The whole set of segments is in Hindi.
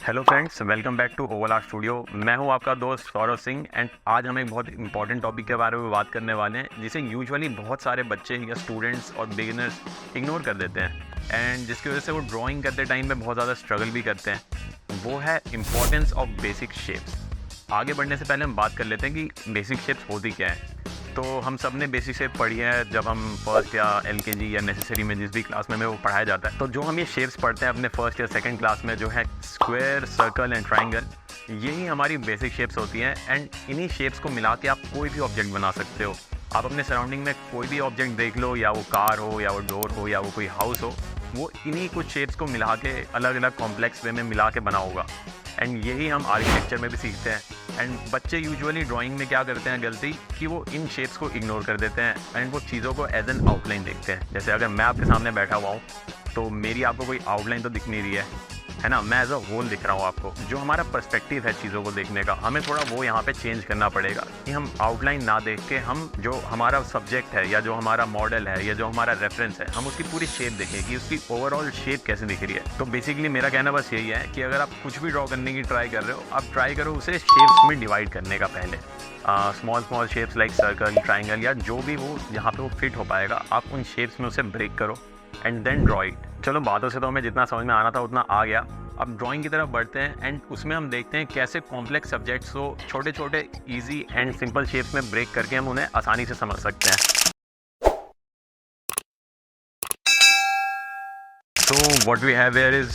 Hello friends, welcome back to Oval Studio. मैं हूं आपका दोस्त सौरभ सिंह एंड आज हम एक बहुत इंपॉर्टेंट टॉपिक के बारे में बात करने वाले हैं जिसे यूजुअली बहुत सारे बच्चे या स्टूडेंट्स और बिगिनर्स इग्नोर कर देते हैं एंड जिसकी वजह से वो ड्राइंग करते टाइम में बहुत ज़्यादा स्ट्रगल भी करते हैं। वो है इम्पॉर्टेंस ऑफ बेसिक शेप्स। आगे बढ़ने से पहले हम बात कर लेते हैं कि बेसिक शेप्स होती क्या है। तो हम सब ने बेसिक शेप पढ़ी है जब हम फर्स्ट या एलकेजी या नेसेसरी में जिस भी क्लास में वो पढ़ाया जाता है। तो जो हम ये शेप्स पढ़ते हैं अपने फर्स्ट या सेकंड क्लास में, जो है स्क्वायर, सर्कल एंड ट्राइंगल, यही हमारी बेसिक शेप्स होती हैं एंड इन्हीं शेप्स को मिला के आप कोई भी ऑब्जेक्ट बना सकते हो। आप अपने सराउंडिंग में कोई भी ऑब्जेक्ट देख लो, या वो कार हो या वो डोर हो या वो कोई हाउस हो, वो इन्हीं कुछ शेप्स को मिला के अलग अलग कॉम्प्लेक्स वे में मिला के बना होगा। एंड यही हम आर्किटेक्चर में भी सीखते हैं। एंड बच्चे यूजुअली ड्राइंग में क्या करते हैं गलती, कि वो इन शेप्स को इग्नोर कर देते हैं एंड वो चीज़ों को एज एन आउटलाइन देखते हैं। जैसे अगर मैं आपके सामने बैठा हुआ हूँ तो मेरी आपको कोई आउटलाइन तो दिख नहीं रही है ना, मैं एज अ होल दिख रहा हूँ आपको। जो हमारा पर्सपेक्टिव है चीज़ों को देखने का, हमें थोड़ा वो यहाँ पे चेंज करना पड़ेगा कि हम आउटलाइन ना देख के हम जो हमारा सब्जेक्ट है या जो हमारा मॉडल है या जो हमारा रेफरेंस है, हम उसकी पूरी शेप देखें कि उसकी ओवरऑल शेप कैसे दिख रही है। तो बेसिकली मेरा कहना बस यही है कि अगर आप कुछ भी ड्रॉ करने की ट्राई कर रहे हो, आप ट्राई करो उसे शेप्स में डिवाइड करने का पहले। Small shapes like circle, triangle या जो भी वो जहाँ पे वो फिट हो पाएगा, आप उन शेप्स में उसे ब्रेक करो एंड देन ड्रॉ इट। चलो, बातों से तो हमें जितना समझ में आना था उतना आ गया। अब ड्राइंग की तरफ बढ़ते हैं एंड उसमें हम देखते हैं कैसे कॉम्प्लेक्स सब्जेक्ट्स को छोटे छोटे इजी एंड सिंपल शेप्स में ब्रेक करके हम उन्हें आसानी से समझ सकते हैं। तो what we have here is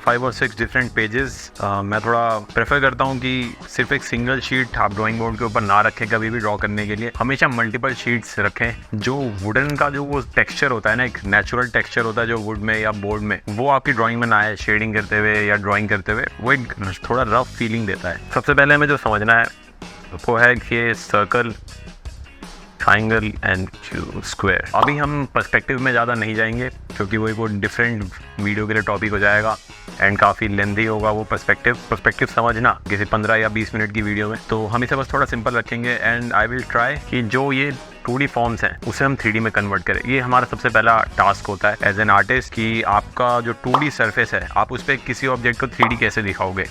5 और 6 डिफरेंट पेजेस। मैं थोड़ा प्रेफर करता हूँ कि सिर्फ एक सिंगल शीट आप ड्राइंग बोर्ड के ऊपर ना रखें कभी भी ड्रॉ करने के लिए। हमेशा मल्टीपल शीट्स रखें। जो वुडन का जो वो टेक्सचर होता है ना, एक नेचुरल टेक्सचर होता है जो वुड में या बोर्ड में, वो आपकी ड्राइंग में ना आए। शेडिंग करते हुए या ड्राइंग करते हुए वो एक थोड़ा रफ फीलिंग देता है। सबसे पहले हमें जो समझना है वो है कि सर्कल, ट्राइंगल एंड स्क्वायर। अभी हम पर्सपेक्टिव में ज़्यादा नहीं जाएंगे क्योंकि वो एक डिफरेंट वीडियो के लिए टॉपिक हो जाएगा एंड काफ़ी लेंथी होगा वो पर्सपेक्टिव समझना किसी 15 या 20 मिनट की वीडियो में। तो हम इसे बस थोड़ा सिंपल रखेंगे एंड आई विल ट्राई कि जो ये 2D फॉर्म्स हैं उसे हम 3D में कन्वर्ट करें। ये हमारा सबसे पहला टास्क होता है एज एन आर्टिस्ट कि आपका जो 2D सरफेस है, आप उस पर किसी ऑब्जेक्ट को 3D कैसे दिखाओगे।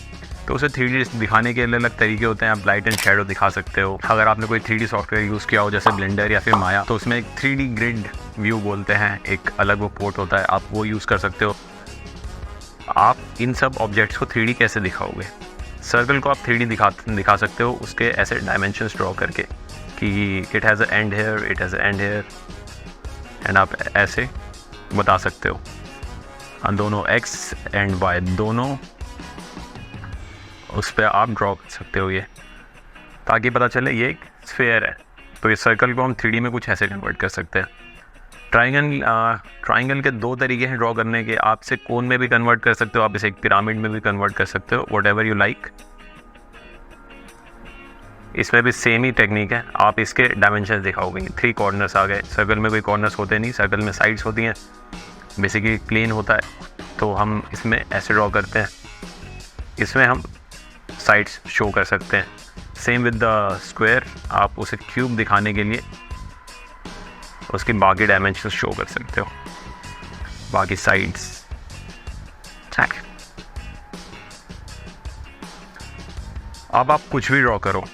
तो उसे 3D दिखाने के अलग अलग तरीके होते हैं। आप लाइट एंड शेडो दिखा सकते हो। अगर आपने कोई 3D सॉफ्टवेयर यूज़ किया हो जैसे ब्लेंडर या फिर माया, तो उसमें एक 3D ग्रिड व्यू बोलते हैं, एक अलग वो पोर्ट होता है, आप वो यूज़ कर सकते हो। आप इन सब ऑब्जेक्ट्स को 3D कैसे दिखाओगे। सर्कल को आप 3D दिखा सकते हो उसके ऐसे डायमेंशंस ड्रॉ करके कि it has a end here, it has a end here, and आप ऐसे बता सकते हो। दोनों एक्स एंड वाई दोनों उस पर आप ड्रॉ कर सकते हो ये, ताकि पता चले ये एक स्फेयर है। तो इस सर्कल को हम 3D में कुछ ऐसे कन्वर्ट कर सकते हैं। ट्राइंगल के 2 तरीके हैं ड्रॉ करने के। आप इसे कोन में भी कन्वर्ट कर सकते हो, आप इसे एक पिरामिड में भी कन्वर्ट कर सकते हो, वट एवर यू लाइक। इसमें भी सेम ही टेक्निक है। आप इसके डायमेंशन दिखाओगे। 3 कॉर्नर्स आ गए। सर्कल में कोई कॉर्नर्स होते नहीं, सर्कल में साइड्स होती हैं, बेसिकली प्लेन होता है। तो हम इसमें ऐसे ड्रॉ करते हैं, इसमें हम साइड्स शो कर सकते हैं। सेम विद द स्क्वायर, आप उसे क्यूब दिखाने के लिए उसकी बाकी डायमेंशंस शो कर सकते हो, बाकी साइड्स। अब आप कुछ भी ड्रॉ करो,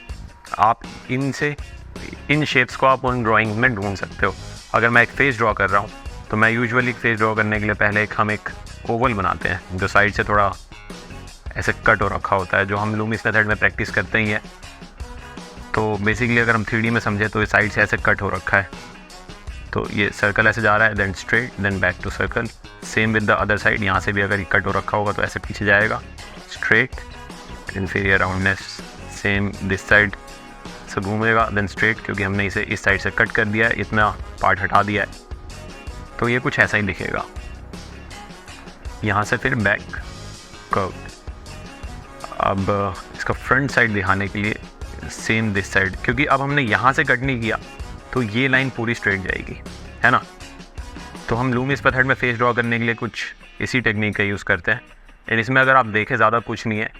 आप इन शेप्स को आप उन ड्राइंग में ढूंढ सकते हो। अगर मैं एक फेस ड्रॉ कर रहा हूँ तो मैं यूजुअली फेस ड्रॉ करने के लिए पहले हम एक ओवल बनाते हैं जो साइड से थोड़ा ऐसे कट हो रखा होता है, जो हम लूमिस मेथड में प्रैक्टिस करते ही हैं। तो बेसिकली अगर हम 3D में समझे तो ये साइड से ऐसे कट हो रखा है। तो ये सर्कल ऐसे जा रहा है, then straight, then back to circle. Same with the other side, यहाँ से भी अगर ये कट हो रखा होगा तो ऐसे पीछे जाएगा, स्ट्रेट, देन फिर ये राउंडनेस। सेम दिस साइड से घूमेगा, देन स्ट्रेट, क्योंकि हमने इसे इस साइड से कट कर दिया है, इतना पार्ट हटा दिया है। तो ये कुछ ऐसा ही दिखेगा। यहाँ से फिर बैक कर्व। अब इसका फ्रंट साइड दिखाने के लिए सेम दिस साइड, क्योंकि अब हमने यहाँ से कट नहीं किया तो ये लाइन पूरी स्ट्रेट जाएगी, है ना। तो हम लूमिस मेथड में फेस ड्रॉ करने के लिए कुछ इसी टेक्निक का यूज़ करते हैं। एंड इसमें अगर आप देखें ज़्यादा कुछ नहीं है,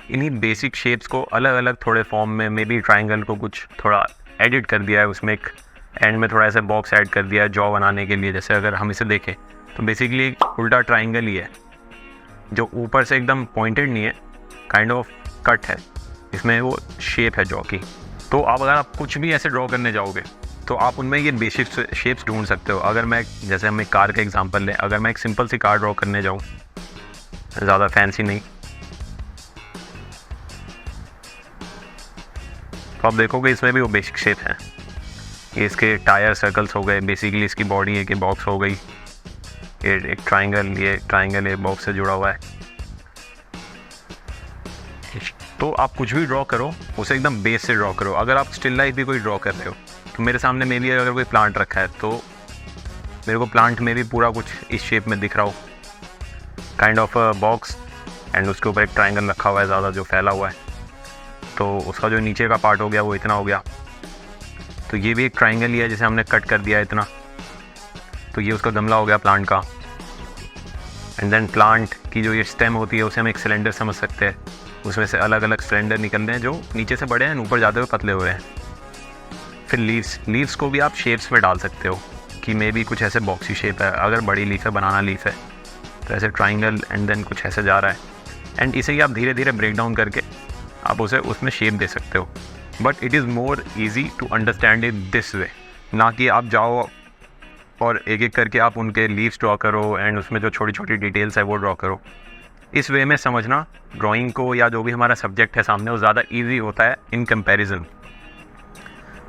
इन्हीं बेसिक शेप्स को अलग अलग थोड़े फॉर्म में, मे बी ट्राइंगल को कुछ थोड़ा एडिट कर दिया है, उसमें एक एंड में थोड़ा ऐसे बॉक्स ऐड कर दिया है जॉ बनाने के लिए। जैसे अगर हम इसे देखें तो बेसिकली उल्टा ट्राइंगल ही है, जो ऊपर से एकदम पॉइंटेड नहीं है, काइंड ऑफ कट है, इसमें वो शेप है जॉ की। तो अब अगर आप कुछ भी ऐसे ड्रॉ करने जाओगे तो आप उनमें ये बेसिक शेप्स ढूंढ सकते हो। अगर मैं, जैसे हम एक कार का एग्जांपल लें, अगर मैं एक सिंपल सी कार ड्रॉ करने जाऊँ, ज़्यादा फैंसी नहीं, तो आप देखोगे इसमें भी वो बेसिक शेप हैं। ये इसके टायर सर्कल्स हो गए, बेसिकली इसकी बॉडी एक बॉक्स हो गई, ये एक ट्राइंगल, ये ट्राइंगल ये बॉक्स से जुड़ा हुआ है। तो आप कुछ भी ड्रॉ करो उसे एकदम बेस से ड्रॉ करो। अगर आप स्टिल लाइफ भी कोई ड्रॉ कर रहे हो तो मेरे सामने मे भी अगर कोई प्लांट रखा है तो मेरे को प्लांट में भी पूरा कुछ इस शेप में दिख रहा हो, kind of a box, and उसके ऊपर एक ट्राइंगल रखा हुआ है ज़्यादा जो फैला हुआ है, तो उसका जो नीचे का पार्ट हो गया वो इतना हो गया। तो ये भी एक ट्राइंगल ही है जिसे हमने कट कर दिया इतना, तो ये उसका गमला हो गया प्लांट का। एंड देन प्लांट की जो ये स्टेम होती है उसे हम एक सिलेंडर समझ सकते हैं, उसमें से अलग अलग सिलेंडर निकल रहे हैं जो नीचे से बड़े हैं, ऊपर जाते हुए पतले हुए हैं। फिर लीव्स को भी आप शेप्स में डाल सकते हो कि मे बी कुछ ऐसे बॉक्सी शेप है, अगर बड़ी लीफ है, बनाना लीफ है, तो ऐसे ट्राइंगल एंड देन कुछ ऐसे जा रहा है। एंड इसे ही आप धीरे धीरे ब्रेक डाउन करके आप उसे उसमें शेप दे सकते हो। But it is more easy to understand it this way, ना कि आप जाओ और एक एक करके आप उनके लीव्स ड्रॉ करो एंड उसमें जो छोटी छोटी डिटेल्स है वो ड्रॉ करो। इस वे में समझना ड्राइंग को या जो भी हमारा सब्जेक्ट है सामने वो ज़्यादा ईजी होता है इन कंपैरिजन।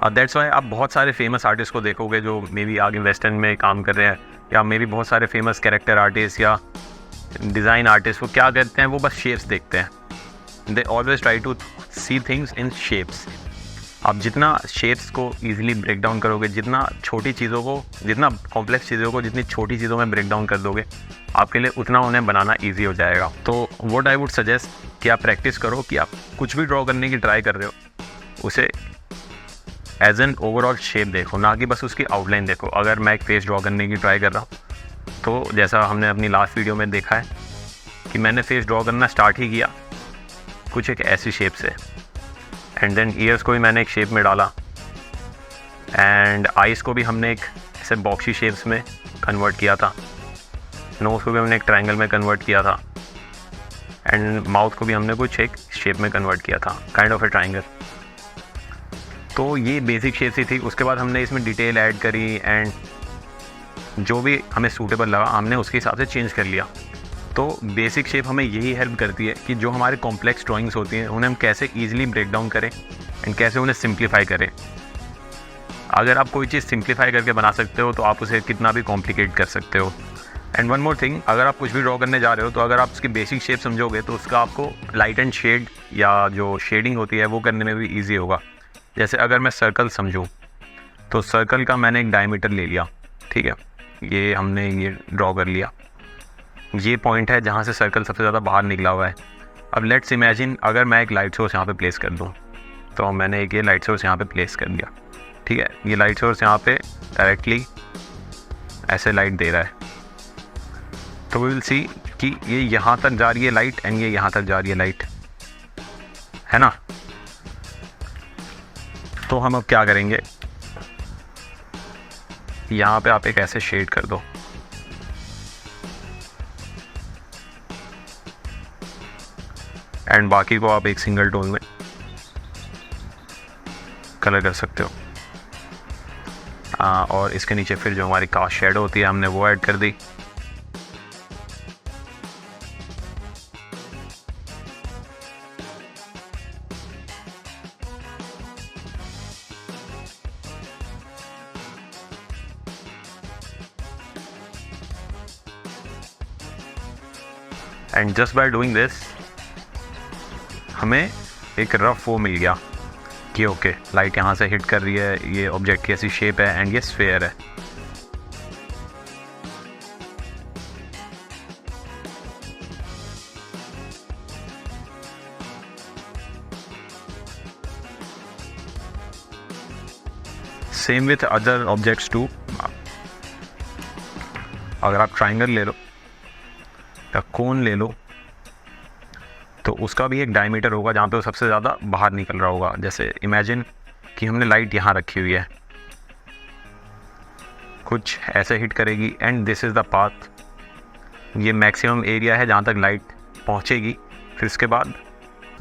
दैट्स वाई आप बहुत सारे फेमस आर्टिस्ट को देखोगे जो मे बी आगे वेस्टर्न में काम कर रहे हैं, या मे बी बहुत सारे फेमस कैरेक्टर आर्टिस्ट या डिज़ाइन आर्टिस्ट, वो क्या करते हैं, वो बस शेप्स देखते हैं। They always try to see things in shapes. आप जितना शेप्स को ईजिली ब्रेक डाउन करोगे, जितना छोटी चीज़ों को, जितना कॉम्प्लेक्स चीज़ों को जितनी छोटी चीज़ों में ब्रेक डाउन कर दोगे, आपके लिए उतना उन्हें बनाना ईजी हो जाएगा। तो व्हाट आई वुड सजेस्ट कि आप प्रैक्टिस करो कि आप कुछ भी ड्रॉ करने की ट्राई कर रहे हो उसे एज एन ओवरऑल शेप देखो, ना कि बस उसकी आउटलाइन देखो। अगर मैं एक फेस ड्रॉ करने की ट्राई कर रहा हूँ तो जैसा हमने अपनी लास्ट वीडियो में देखा है कि मैंने फेस ड्रॉ करना स्टार्ट ही किया कुछ एक ऐसी शेप से, एंड देन ईयर्स को भी मैंने एक शेप में डाला, एंड आइज़ को भी हमने एक ऐसे बॉक्सी शेप्स में कन्वर्ट किया था, नोज़ को भी हमने एक ट्रायंगल में कन्वर्ट किया था, एंड माउथ को भी हमने कुछ एक शेप में कन्वर्ट किया था, काइंड ऑफ ए ट्रायंगल। तो ये बेसिक शेप ही थी। उसके बाद हमने इसमें डिटेल ऐड करी एंड जो भी हमें सूटेबल लगा हमने उसके हिसाब से चेंज कर लिया। तो बेसिक शेप हमें यही हेल्प करती है कि जो हमारे कॉम्प्लेक्स ड्राइंग्स होती हैं उन्हें हम कैसे ईजिली ब्रेक डाउन करें एंड कैसे उन्हें सिंप्लीफाई करें। अगर आप कोई चीज़ सिंप्लीफाई करके बना सकते हो तो आप उसे कितना भी कॉम्प्लिकेट कर सकते हो। एंड वन मोर थिंग, अगर आप कुछ भी ड्रॉ करने जा रहे हो तो अगर आप उसकी बेसिक शेप समझोगे तो उसका आपको लाइट एंड शेड या जो शेडिंग होती है वो करने में भी ईजी होगा। जैसे अगर मैं सर्कल समझूँ तो सर्कल का मैंने एक डायमीटर ले लिया, ठीक है, ये हमने ये ड्रॉ कर लिया, ये पॉइंट है जहाँ से सर्कल सबसे ज़्यादा बाहर निकला हुआ है। अब लेट्स इमेजिन अगर मैं एक लाइट सोर्स यहाँ पे प्लेस कर दूँ, तो मैंने एक ये लाइट सोर्स यहाँ पे प्लेस कर दिया, ठीक है, ये लाइट सोर्स यहाँ पे डायरेक्टली ऐसे लाइट दे रहा है, तो वी विल सी कि ये यहाँ तक जा रही है लाइट एंड ये यहाँ तक जा रही है लाइट, है ना। तो हम अब क्या करेंगे, यहाँ पे आप एक ऐसे शेड कर दो, एंड बाकी को आप एक सिंगल टोन में कलर कर सकते हो। और इसके नीचे फिर जो हमारी कास्ट शेडो होती है हमने वो ऐड कर दी। And just by doing this हमें एक रफ वो मिल गया कि ओके लाइट यहाँ से हिट कर रही है, ये ऑब्जेक्ट की ऐसी शेप है एंड ये स्फेयर है। Same with other objects too. अगर आप ट्राइंगल ले लो या कोन ले लो तो उसका भी एक डायमीटर होगा जहाँ पे वो सबसे ज़्यादा बाहर निकल रहा होगा। जैसे इमेजिन कि हमने लाइट यहाँ रखी हुई है, कुछ ऐसे हिट करेगी and this is the path ये मैक्सिमम एरिया है जहाँ तक लाइट पहुँचेगी। फिर उसके बाद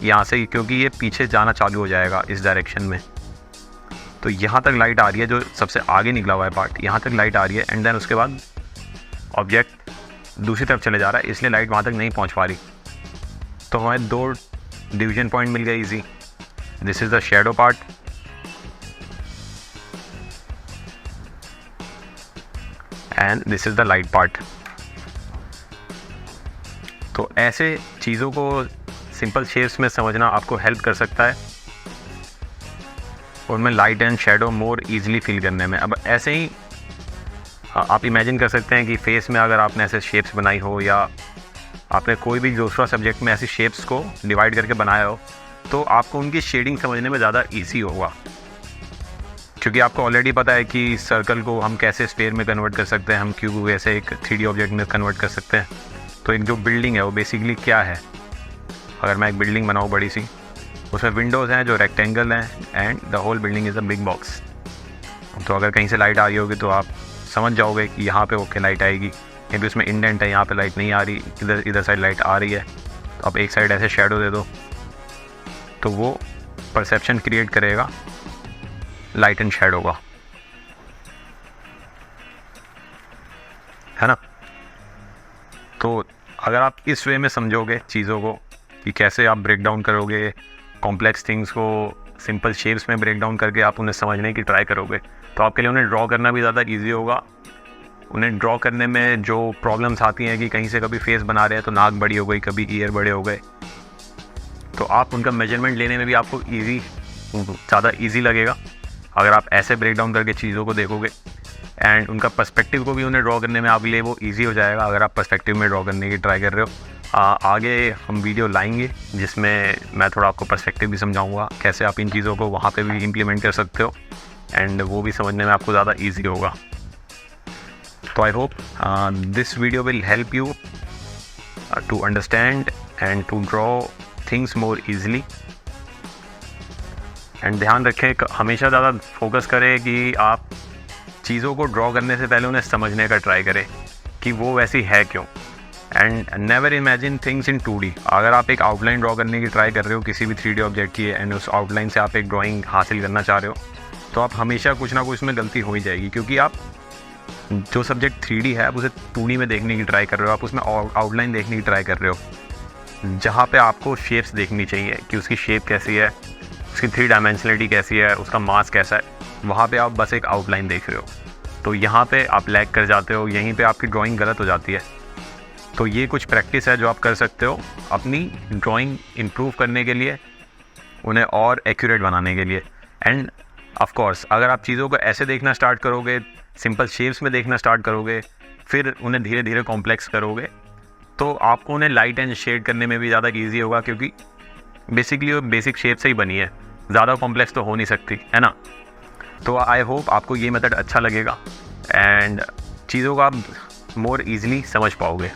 यहाँ से, क्योंकि ये पीछे जाना चालू हो जाएगा इस डायरेक्शन में, तो यहाँ तक लाइट आ रही है, जो सबसे आगे निकला हुआ है पार्ट, यहाँ तक लाइट आ रही है। एंड देन उसके बाद ऑब्जेक्ट दूसरी तरफ चले जा रहा है, इसलिए लाइट वहाँ तक नहीं पहुँच पा रही। तो हमें 2 डिवीजन पॉइंट मिल गए easy. This is the shadow part and this is the light part. तो ऐसे चीज़ों को सिंपल शेप्स में समझना आपको हेल्प कर सकता है उनमें light and shadow more easily feel करने में। अब ऐसे ही आप इमेजिन कर सकते हैं कि फेस में अगर आपने ऐसे शेप्स बनाई हो, या आपने कोई भी दूसरा सब्जेक्ट में ऐसी शेप्स को डिवाइड करके बनाया हो, तो आपको उनकी शेडिंग समझने में ज़्यादा ईजी होगा, क्योंकि आपको ऑलरेडी पता है कि सर्कल को हम कैसे स्फेयर में कन्वर्ट कर सकते हैं, हम क्यूब को कैसे एक 3D ऑब्जेक्ट में कन्वर्ट कर सकते हैं। तो एक जो बिल्डिंग है वो बेसिकली क्या है, अगर मैं एक बिल्डिंग बनाऊँ बड़ी सी, उसमें विंडोज़ हैं जो रेक्टेंगल हैं and the whole building is a big box. तो अगर कहीं से लाइट आ रही होगी तो आप समझ जाओगे कि यहाँ पे ओके लाइट आएगी, क्योंकि उसमें इंडेंट है, यहाँ पे लाइट नहीं आ रही, इधर साइड लाइट आ रही है। तो आप एक साइड ऐसे शेडो दे दो, तो वो परसेप्शन क्रिएट करेगा लाइट एंड शेडो का, है ना। तो अगर आप इस वे में समझोगे चीज़ों को कि कैसे आप ब्रेक डाउन करोगे कॉम्प्लेक्स थिंग्स को, सिंपल शेप्स में ब्रेक डाउन करके आप उन्हें समझने की ट्राई करोगे, तो आपके लिए उन्हें ड्रॉ करना भी ज़्यादा ईजी होगा। उन्हें ड्रॉ करने में जो प्रॉब्लम्स आती हैं कि कहीं से कभी फेस बना रहे हैं तो नाक बड़ी हो गई, कभी ईयर बड़े हो गए, तो आप उनका मेजरमेंट लेने में भी आपको ज़्यादा ईजी लगेगा अगर आप ऐसे ब्रेक डाउन करके चीज़ों को देखोगे। एंड उनका पर्सपेक्टिव को भी उन्हें ड्रॉ करने में आपके लिए वो ईजी हो जाएगा अगर आप पर्सपेक्टिव में ड्रॉ करने की ट्राई कर रहे हो। आगे हम वीडियो लाएंगे जिसमें मैं थोड़ा आपको पर्सपेक्टिव भी समझाऊंगा, कैसे आप इन चीज़ों को वहाँ पे भी इम्प्लीमेंट कर सकते हो, एंड वो भी समझने में आपको ज़्यादा ईजी होगा। तो I hope this video will help you to understand and to draw things more easily. And ध्यान रखें, हमेशा ज़्यादा फोकस करें कि आप चीज़ों को ड्रॉ करने से पहले उन्हें समझने का ट्राई करें कि वो वैसी है क्यों। And never imagine things in 2D। अगर आप एक आउटलाइन ड्रॉ करने की ट्राई कर रहे हो किसी भी 3D ऑब्जेक्ट की, एंड उस आउटलाइन से आप एक ड्राइंग हासिल करना चाह रहे हो, तो आप हमेशा कुछ ना कुछ उसमें गलती हो ही जाएगी, क्योंकि आप जो सब्जेक्ट 3D है आप उसे 2D में देखने की ट्राई कर रहे हो, आप उसमें आउटलाइन देखने की ट्राई कर रहे हो, जहाँ पे आपको शेप्स देखनी चाहिए कि उसकी शेप कैसी है, उसकी 3 डायमेंशनलिटी कैसी है, उसका मास कैसा है, वहाँ पे आप बस एक आउटलाइन देख रहे हो। तो यहाँ पे आप लैग कर जाते हो, यहीं पे आपकी ड्राइंग गलत हो जाती है। तो ये कुछ प्रैक्टिस है जो आप कर सकते हो अपनी ड्राइंग इम्प्रूव करने के लिए, उन्हें और एक्यूरेट बनाने के लिए। एंड ऑफ कोर्स अगर आप चीज़ों को ऐसे देखना स्टार्ट करोगे, सिंपल शेप्स में देखना स्टार्ट करोगे, फिर उन्हें धीरे धीरे कॉम्प्लेक्स करोगे, तो आपको उन्हें लाइट एंड शेड करने में भी ज़्यादा ईजी होगा, क्योंकि बेसिकली वो बेसिक शेप से ही बनी है, ज़्यादा कॉम्प्लेक्स तो हो नहीं सकती, है ना। तो आई होप आपको ये मेथड अच्छा लगेगा एंड चीज़ों को आप मोर ईजिली समझ पाओगे।